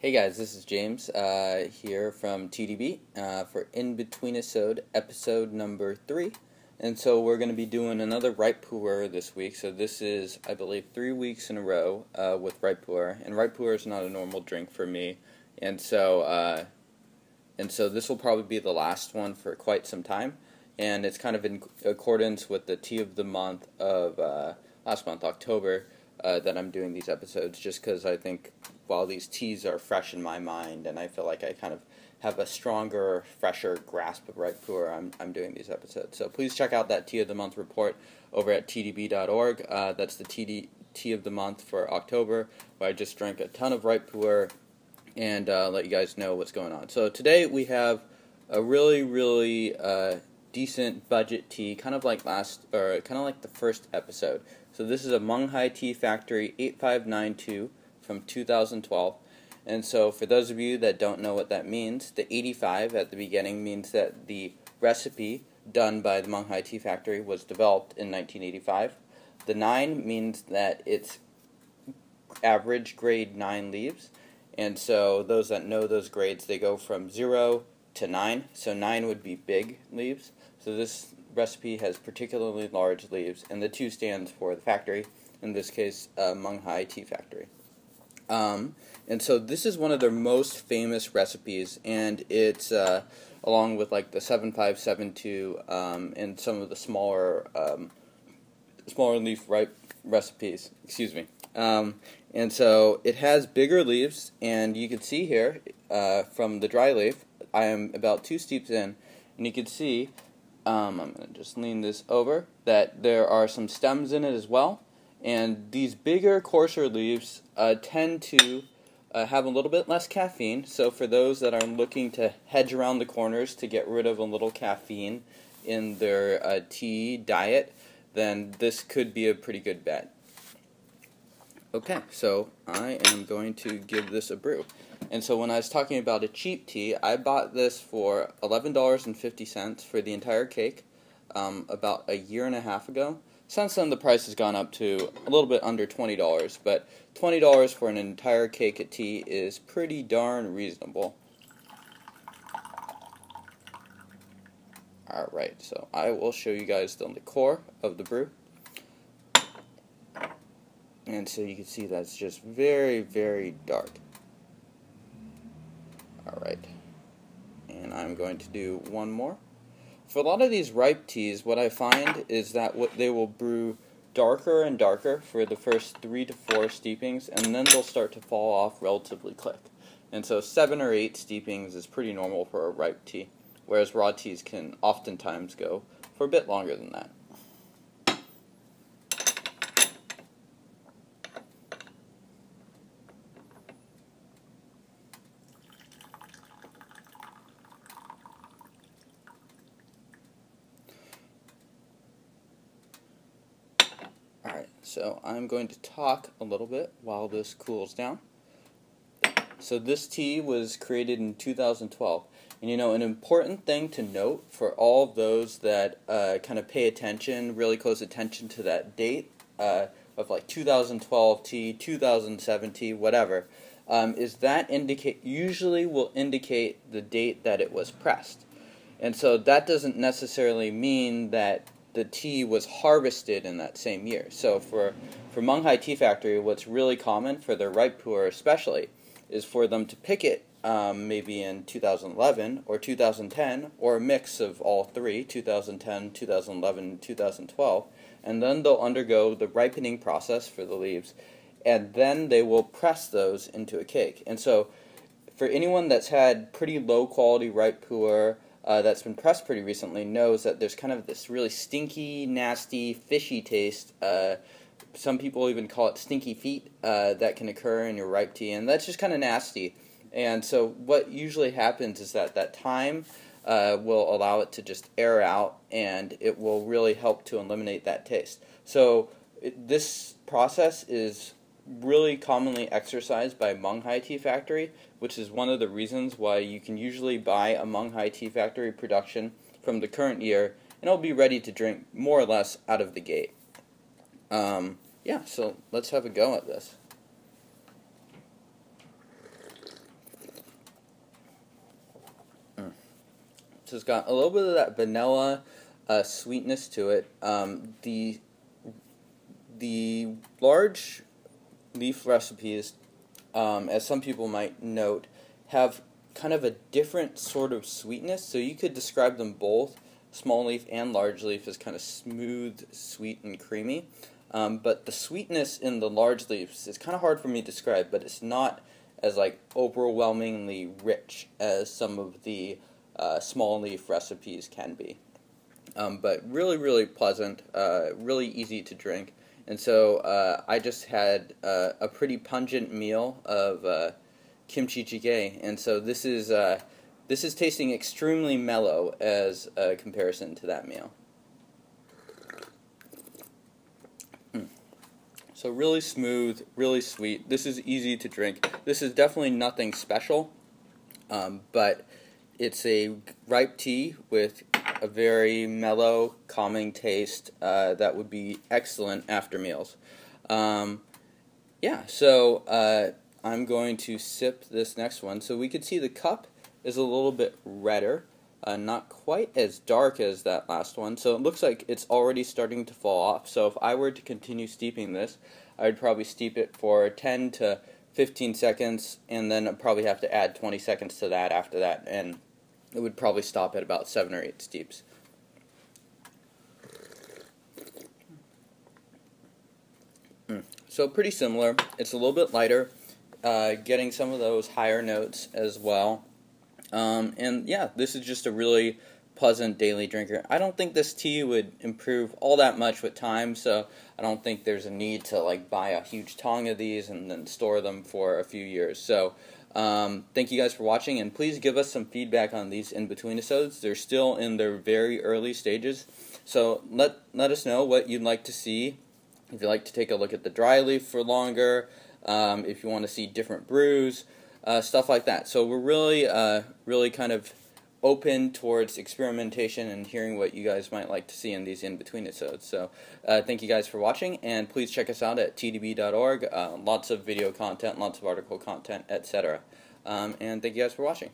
Hey guys, this is James here from TeaDB for InBetweenIsode episode number 3. And so we're going to be doing another Ripe Pu'erh this week. So this is, I believe, 3 weeks in a row with Ripe Pu'erh. And Ripe Pu'erh is not a normal drink for me. And so this will probably be the last one for quite some time. And it's kind of in accordance with the tea of the month of last month, October, that I'm doing these episodes, just because I think while these teas are fresh in my mind and I feel like I kind of have a stronger, fresher grasp of Ripe Pu'erh, I'm doing these episodes. So please check out that Tea of the Month report over at TeaDB.org. That's the Tea of the Month for October, where I just drank a ton of Ripe Pu'erh and let you guys know what's going on. So today we have a really decent budget tea, kind of like the first episode. So this is a Menghai Tea Factory 8592 from 2012. And so for those of you that don't know what that means, the 85 at the beginning means that the recipe done by the Menghai Tea Factory was developed in 1985. The 9 means that it's average grade 9 leaves. And so those that know those grades, they go from 0 to 9. So 9 would be big leaves. So this recipe has particularly large leaves, and the 2 stands for the factory, in this case, Menghai Tea Factory. And so this is one of their most famous recipes, and it's along with like the 7572 and some of the smaller leaf ripe recipes. Excuse me. And so it has bigger leaves, and you can see here from the dry leaf, I am about 2 steeps in, and you can see, I'm going to just lean this over, that there are some stems in it as well. And these bigger, coarser leaves tend to have a little bit less caffeine. So for those that are looking to hedge around the corners to get rid of a little caffeine in their tea diet, then this could be a pretty good bet. Okay, so I am going to give this a brew. And so when I was talking about a cheap tea, I bought this for $11.50 for the entire cake about a year and a half ago. Since then, the price has gone up to a little bit under $20, but $20 for an entire cake of tea is pretty darn reasonable. Alright, so I will show you guys the liqueur of the brew. And so you can see that's just very dark. Alright, and I'm going to do one more. For a lot of these ripe teas, what I find is that they will brew darker and darker for the first 3 to 4 steepings, and then they'll start to fall off relatively quick. And so 7 or 8 steepings is pretty normal for a ripe tea, whereas raw teas can oftentimes go for a bit longer than that. Alright, so I'm going to talk a little bit while this cools down. So this tea was created in 2012. And you know, an important thing to note for all of those that kind of pay attention, really close attention to that date of like 2012 tea, 2007 tea, whatever, is that usually will indicate the date that it was pressed. And so that doesn't necessarily mean that the tea was harvested in that same year. So for Menghai Tea Factory, what's really common for their Ripe Pu'erh especially is for them to pick it maybe in 2011 or 2010, or a mix of all 3, 2010, 2011, 2012, and then they'll undergo the ripening process for the leaves, and then they will press those into a cake. And so for anyone that's had pretty low quality Ripe Pu'erh that's been pressed pretty recently knows that there's kind of this really stinky, nasty, fishy taste. Some people even call it stinky feet that can occur in your ripe tea, and that's just kind of nasty. And so what usually happens is that time will allow it to just air out, and it will really help to eliminate that taste. So this process is really commonly exercised by Menghai Tea Factory, which is one of the reasons why you can usually buy a Menghai Tea Factory production from the current year, and it'll be ready to drink more or less out of the gate. Yeah, so let's have a go at this. So it's got a little bit of that vanilla sweetness to it. The large leaf recipes, as some people might note, have kind of a different sort of sweetness. So you could describe them both, small leaf and large leaf, as kind of smooth, sweet, and creamy. But the sweetness in the large leaves is kind of hard for me to describe, but it's not as like overwhelmingly rich as some of the small leaf recipes can be. But really, really pleasant, really easy to drink. And so I just had a pretty pungent meal of kimchi jjigae, and so this is tasting extremely mellow as a comparison to that meal. So really smooth, really sweet. This is easy to drink. This is definitely nothing special, but it's a ripe tea with a very mellow, calming taste that would be excellent after meals. Yeah, so I'm going to sip this next one. So we can see the cup is a little bit redder, not quite as dark as that last one. So it looks like it's already starting to fall off. So if I were to continue steeping this, I would probably steep it for 10 to 15 seconds, and then I'd probably have to add 20 seconds to that after that, and it would probably stop at about 7 or 8 steeps. So pretty similar. It's a little bit lighter, getting some of those higher notes as well. And yeah, this is just a really pleasant daily drinker. I don't think this tea would improve all that much with time, so I don't think there's a need to like buy a huge tong of these and then store them for a few years. So thank you guys for watching, and please give us some feedback on these in-between-isodes. They're still in their very early stages, so let us know what you'd like to see. If you'd like to take a look at the dry leaf for longer, if you want to see different brews, stuff like that. So we're really kind of open towards experimentation and hearing what you guys might like to see in these in-between-isodes. So thank you guys for watching, and please check us out at TeaDB.org. Lots of video content, lots of article content, etc. And thank you guys for watching.